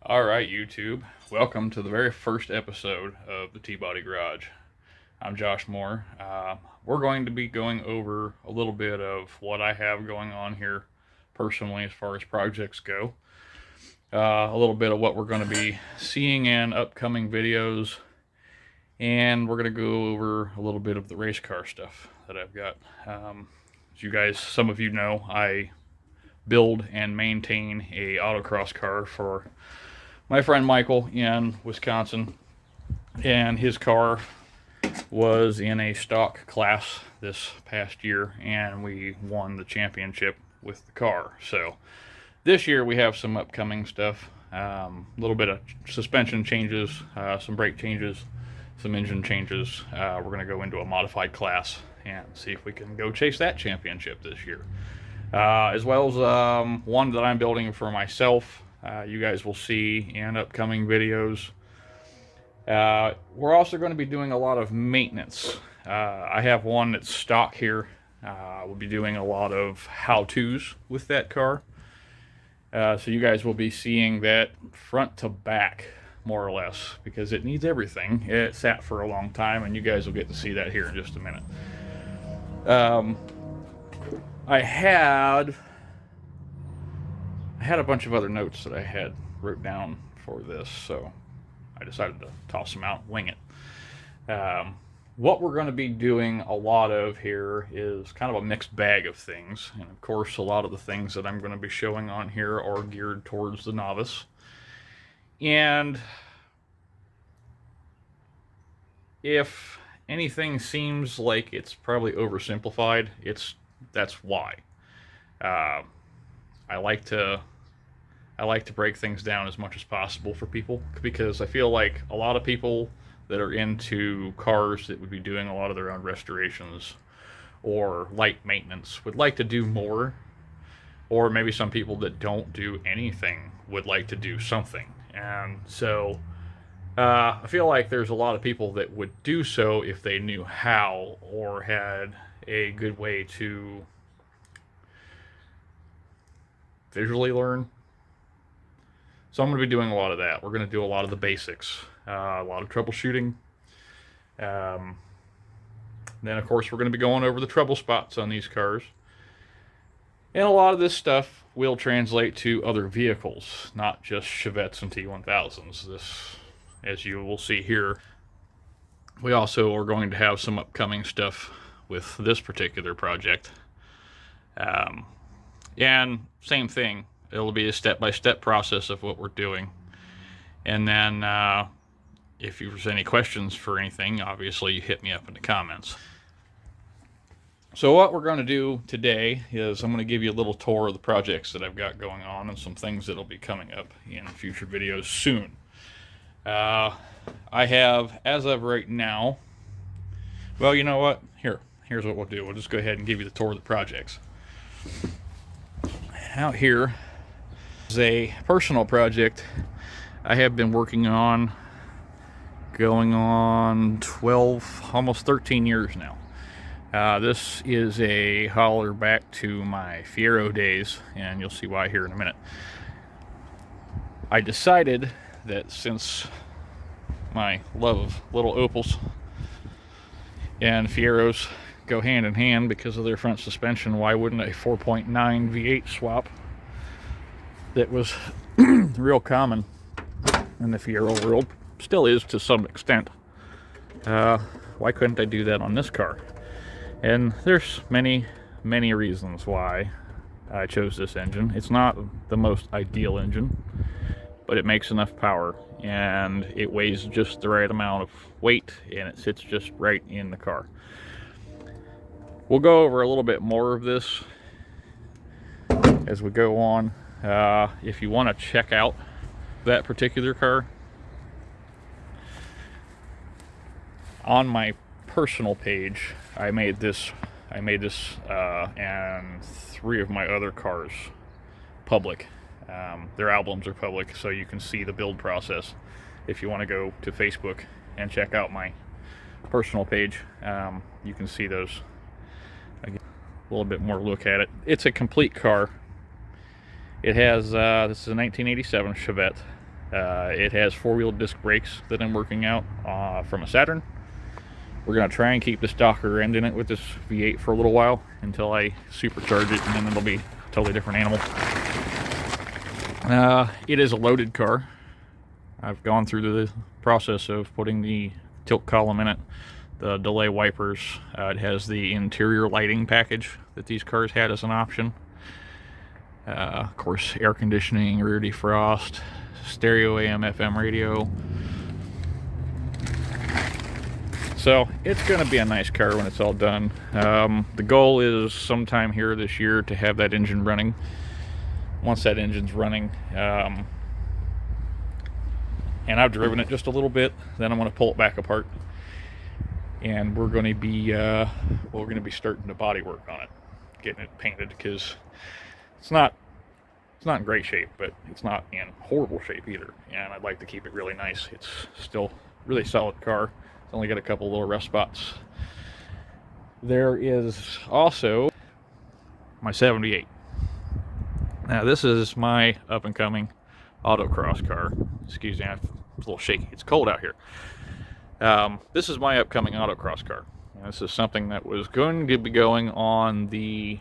All right, YouTube. Welcome to the very first episode of the T-Body Garage. I'm Josh Moore. We're going to be going over a little bit of what I have going on here personally as far as projects go. A little bit of what we're going to be seeing in upcoming videos. And we're going to go over a little bit of the race car stuff that I've got. As you guys, some of you know, I build and maintain a autocross car for my friend Michael in Wisconsin, and his car was in a stock class this past year, and we won the championship with the car. So this year we have some upcoming stuff, a little bit of suspension changes, some brake changes, some engine changes. We're going to go into a modified class and see if we can go chase that championship this year. As well as one that I'm building for myself. You guys will see in upcoming videos. We're also going to be doing a lot of maintenance. I have one that's stock here. We'll be doing a lot of how-tos with that car. So you guys will be seeing that front to back, more or less, because it needs everything. It sat for a long time, and you guys will get to see that here in just a minute. I had a bunch of other notes that I had wrote down for this, so I decided to toss them out, wing it. What we're going to be doing a lot of here is kind of a mixed bag of things, and of course a lot of the things that I'm going to be showing on here are geared towards the novice. And if anything seems like it's probably oversimplified, that's why. I like to break things down as much as possible for people, because I feel like a lot of people that are into cars that would be doing a lot of their own restorations or light maintenance would like to do more, or maybe some people that don't do anything would like to do something. And so I feel like there's a lot of people that would do so if they knew how or had a good way to visually learn. So I'm going to be doing a lot of that. We're going to do a lot of the basics, a lot of troubleshooting. Then, of course, we're going to be going over the trouble spots on these cars. And a lot of this stuff will translate to other vehicles, not just Chevettes and T1000s. This, as you will see here, we also are going to have some upcoming stuff with this particular project. And same thing, it'll be a step-by-step process of what we're doing. And then if there's any questions for anything, obviously you hit me up in the comments. So what we're going to do today is I'm going to give you a little tour of the projects that I've got going on and some things that'll be coming up in future videos soon. I have, as of right now, well, you know what? Here's what we'll do. We'll just go ahead and give you the tour of the projects. Out here is a personal project I have been working on going on 12, almost 13 years now. This is a holler back to my Fiero days, and you'll see why here in a minute. I decided that since my love of little Opels and Fieros go hand in hand because of their front suspension, why wouldn't a 4.9 V8 swap that was real common in the Fiero world, still is to some extent, why couldn't I do that on this car? And there's many reasons why I chose this engine. It's not the most ideal engine, but it makes enough power, and it weighs just the right amount of weight, and it sits just right in the car. We'll go over a little bit more of this as we go on. If you want to check out that particular car, on my personal page, I made this and 3 of my other cars public. Their albums are public, so you can see the build process. If you want to go to Facebook and check out my personal page, you can see those. Again, a little bit more look at it. It's a complete car. It has, this is a 1987 Chevette. It has 4-wheel disc brakes that I'm working out from a Saturn. We're going to try and keep the stocker end in it with this V8 for a little while until I supercharge it, and then it'll be a totally different animal. It is a loaded car. I've gone through the process of putting the tilt column in it, the delay wipers. It has the interior lighting package that these cars had as an option. Of course, air conditioning, rear defrost, stereo AM/FM radio. So it's going to be a nice car when it's all done. The goal is sometime here this year to have that engine running. Once that engine's running, and I've driven it just a little bit, then I'm going to pull it back apart, and we're going to be starting the body work on it, getting it painted, because it's not in great shape, but it's not in horrible shape either. And I'd like to keep it really nice. It's still a really solid car. Only got a couple little rough spots. There is also my 78. Now this is my up and coming autocross car. Excuse me, it's a little shaky. It's cold out here. This is my upcoming autocross car. And this is something that was going to be going on the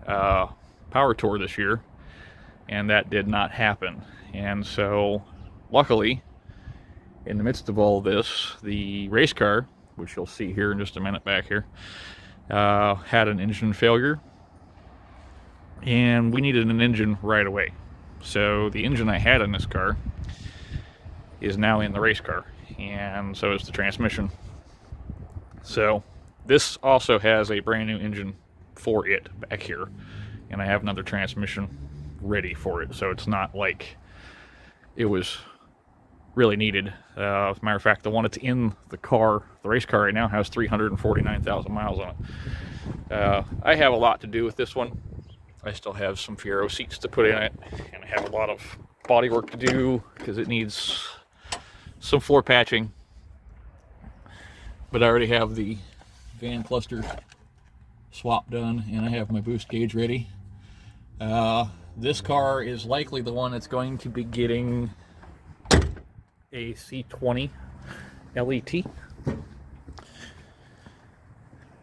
Power Tour this year, and that did not happen. And so, luckily, in the midst of all this, the race car, which you'll see here in just a minute back here, had an engine failure, and we needed an engine right away. So the engine I had in this car is now in the race car, and so is the transmission. So this also has a brand new engine for it back here, and I have another transmission ready for it, so it's not like it was really needed. As a matter of fact, the one that's in the car, the race car right now, has 349,000 miles on it. I have a lot to do with this one. I still have some Fiero seats to put in it, and I have a lot of body work to do because it needs some floor patching. But I already have the van cluster swap done, and I have my boost gauge ready. This car is likely the one that's going to be getting a C20 LET.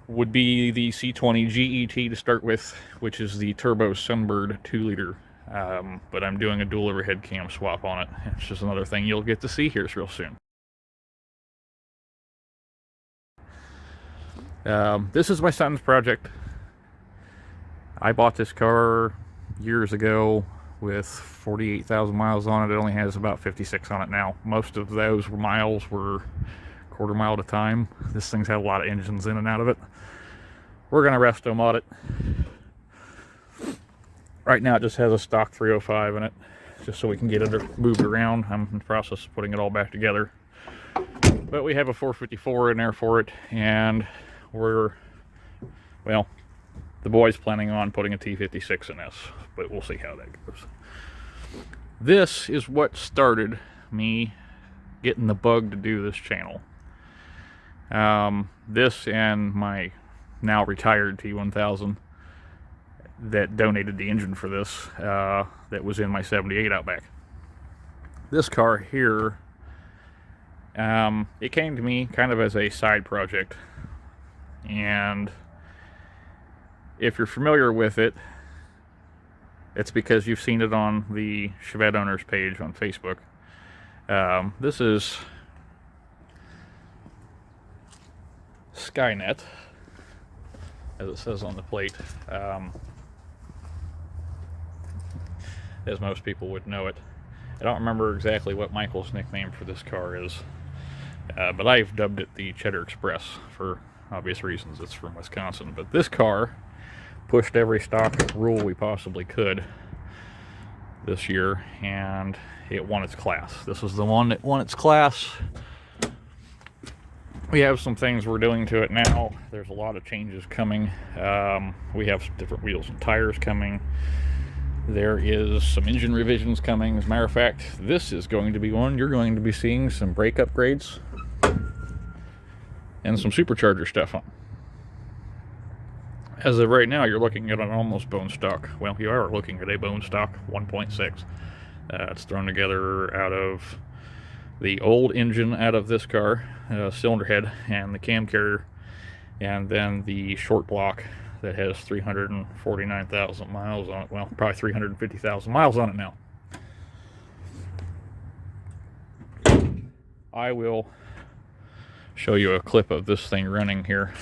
Would be the C20 GET to start with, which is the Turbo Sunbird 2-liter. But I'm doing a dual overhead cam swap on it. It's just another thing you'll get to see here real soon. This is my son's project. I bought this car years ago with 48,000 miles on it. It only has about 56 on it now. Most of those miles were quarter mile at a time. This thing's had a lot of engines in and out of it. We're going to resto mod it. Right now it just has a stock 305 in it, just so we can get it moved around. I'm in the process of putting it all back together. But we have a 454 in there for it, and the boy's planning on putting a T56 in this, but we'll see how that goes. This is what started me getting the bug to do this channel. This and my now retired T1000 that donated the engine for this, that was in my 78 Outback. This car here, it came to me kind of as a side project, and if you're familiar with it, it's because you've seen it on the Chevette Owners page on Facebook. This is Skynet, as it says on the plate, as most people would know it. I don't remember exactly what Michael's nickname for this car is, but I've dubbed it the Cheddar Express for obvious reasons. It's from Wisconsin. But this car pushed every stock rule we possibly could this year, and it won its class. This was the one that won its class. We have some things we're doing to it now. There's a lot of changes coming. We have different wheels and tires coming. There is some engine revisions coming. As a matter of fact, this is going to be one you're going to be seeing some brake upgrades and some supercharger stuff on. As of right now, you're looking at an almost bone stock. Well, you are looking at a bone stock 1.6. It's thrown together out of the old engine out of this car, cylinder head, and the cam carrier, and then the short block that has 349,000 miles on it. Well, probably 350,000 miles on it now. I will show you a clip of this thing running here.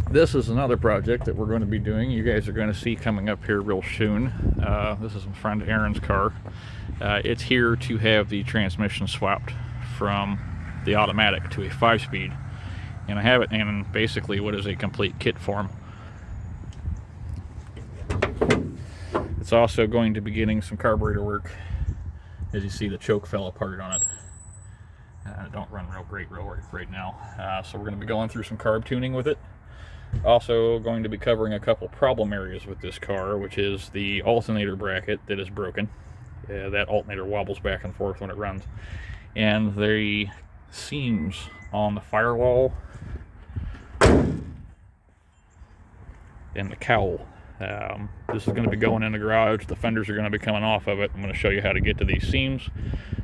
This is another project that we're going to be doing. You guys are going to see coming up here real soon. This is my friend Aaron's car. It's here to have the transmission swapped from the automatic to a 5-speed. And I have it in basically what is a complete kit form. It's also going to be getting some carburetor work. As you see, the choke fell apart on it. Don't run real great right now. So we're going to be going through some carb tuning with it. Also going to be covering a couple problem areas with this car, which is the alternator bracket that is broken. That alternator wobbles back and forth when it runs. And the seams on the firewall and the cowl. This is going to be going in the garage. The fenders are going to be coming off of it. I'm going to show you how to get to these seams,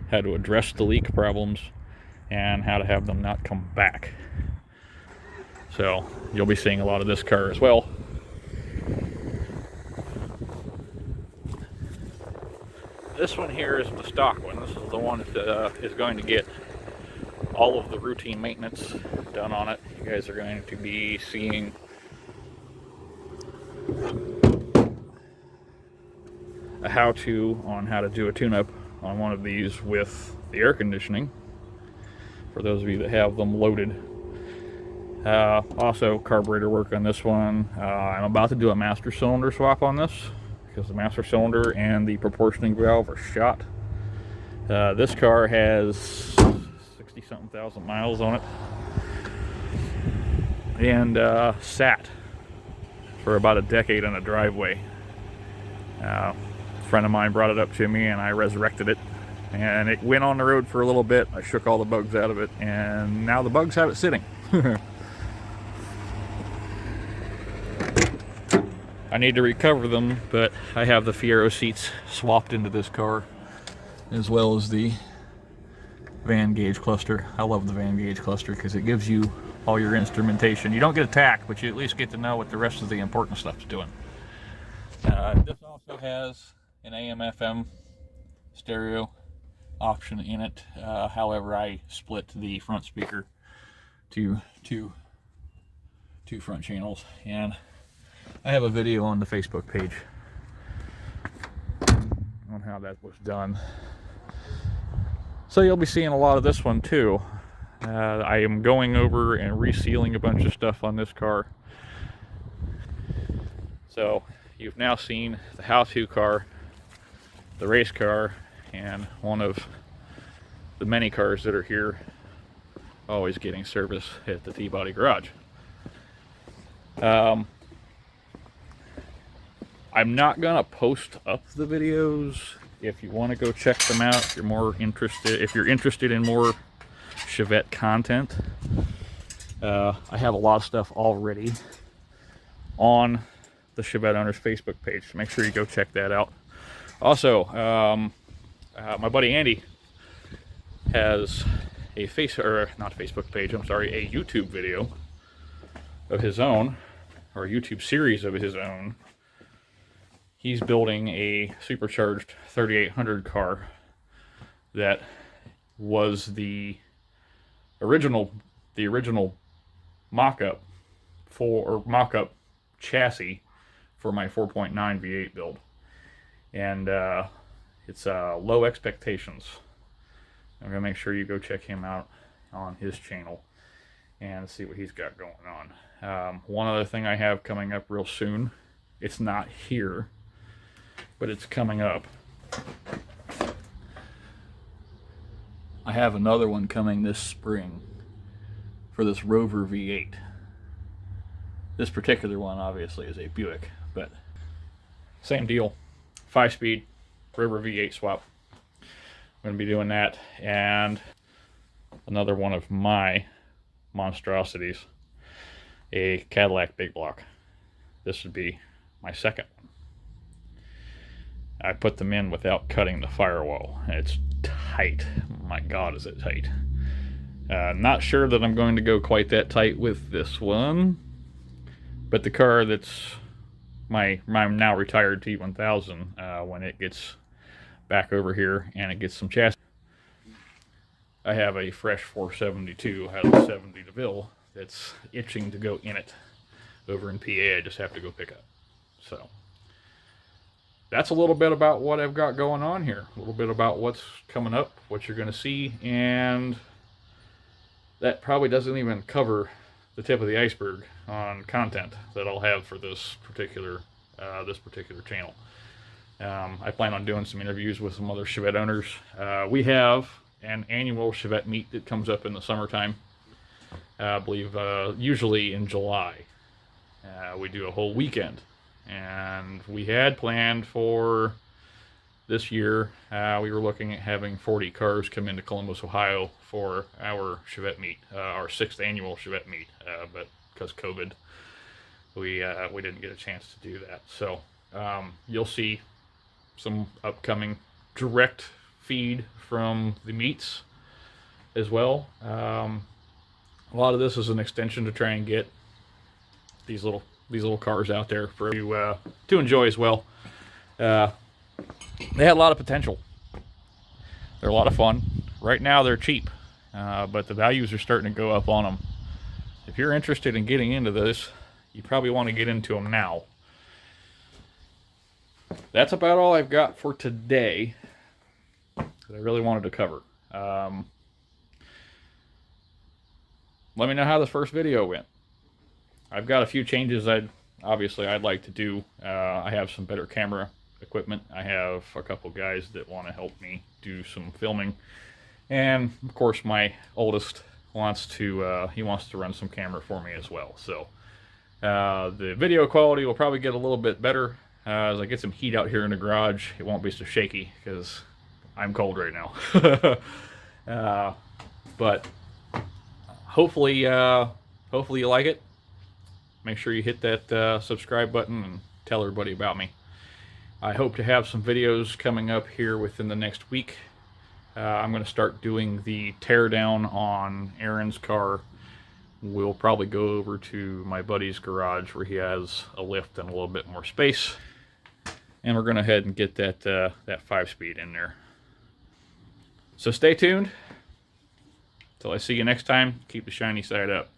how to address the leak problems, and how to have them not come back. So you'll be seeing a lot of this car as well. This one here is the stock one. This is the one that is going to get all of the routine maintenance done on it. You guys are going to be seeing a how-to on how to do a tune-up on one of these with the air conditioning, for those of you that have them loaded. Also carburetor work on this one. I'm about to do a master cylinder swap on this because the master cylinder and the proportioning valve are shot. This car has 60-something thousand miles on it, and sat for about a decade in a driveway. A friend of mine brought it up to me and I resurrected it, and it went on the road for a little bit. I shook all the bugs out of it, and now the bugs have it sitting. I need to recover them, but I have the Fiero seats swapped into this car, as well as the van gauge cluster. I love the van gauge cluster because it gives you all your instrumentation. You don't get a tack, but you at least get to know what the rest of the important stuff's doing. This also has an AM/FM stereo option in it. However, I split the front speaker to two front channels, and I have a video on the Facebook page on how that was done. So you'll be seeing a lot of this one too. I am going over and resealing a bunch of stuff on this car. So you've now seen the how-to car, the race car, and one of the many cars that are here always getting service at the T-Body Garage. I'm not gonna post up the videos. If you want to go check them out, if you're interested in more Chevette content, I have a lot of stuff already on the Chevette Owners Facebook page, so make sure you go check that out. Also, my buddy Andy has a YouTube video of his own or a YouTube series of his own. He's building a supercharged 3800 car that was the original mock-up mock-up chassis for my 4.9 V8 build, and it's Low Expectations. I'm gonna make sure you go check him out on his channel and see what he's got going on. One other thing I have coming up real soon, it's not here, but it's coming up. I have another one coming this spring for this Rover V8. This particular one obviously is a Buick, but same deal. 5-speed Rover V8 swap. I'm going to be doing that, and another one of my monstrosities, a Cadillac Big Block. This would be my second one. I put them in without cutting the firewall. It's tight. My God, is it tight. Not sure that I'm going to go quite that tight with this one, but the car that's my now retired T1000, when it gets back over here and it gets some chassis, I have a fresh 472 out of the 70 DeVille that's itching to go in it over in PA. I just have to go pick up. So that's a little bit about what I've got going on here. A little bit about what's coming up, what you're going to see, and that probably doesn't even cover the tip of the iceberg on content that I'll have for this particular channel. I plan on doing some interviews with some other Chevette owners. We have an annual Chevette meet that comes up in the summertime. I believe usually in July. We do a whole weekend. And we had planned for this year, we were looking at having 40 cars come into Columbus, Ohio for our Chevette meet, our 6th annual Chevette meet, but because COVID, we didn't get a chance to do that. So you'll see some upcoming direct feed from the meets as well. A lot of this is an extension to try and get these little cars out there for you to enjoy as well. They had a lot of potential. They're a lot of fun. Right now they're cheap, but the values are starting to go up on them. If you're interested in getting into this, you probably want to get into them now. That's about all I've got for today that I really wanted to cover. Let me know how this first video went. I've got a few changes I'd like to do. I have some better camera equipment. I have a couple guys that want to help me do some filming, and of course my oldest wants to run some camera for me as well. So the video quality will probably get a little bit better as I get some heat out here in the garage. It won't be so shaky because I'm cold right now. But hopefully you like it. Make sure you hit that subscribe button and tell everybody about me. I hope to have some videos coming up here within the next week. I'm going to start doing the teardown on Aaron's car. We'll probably go over to my buddy's garage where he has a lift and a little bit more space. And we're going to head and get that 5-speed in there. So stay tuned. Till I see you next time, keep the shiny side up.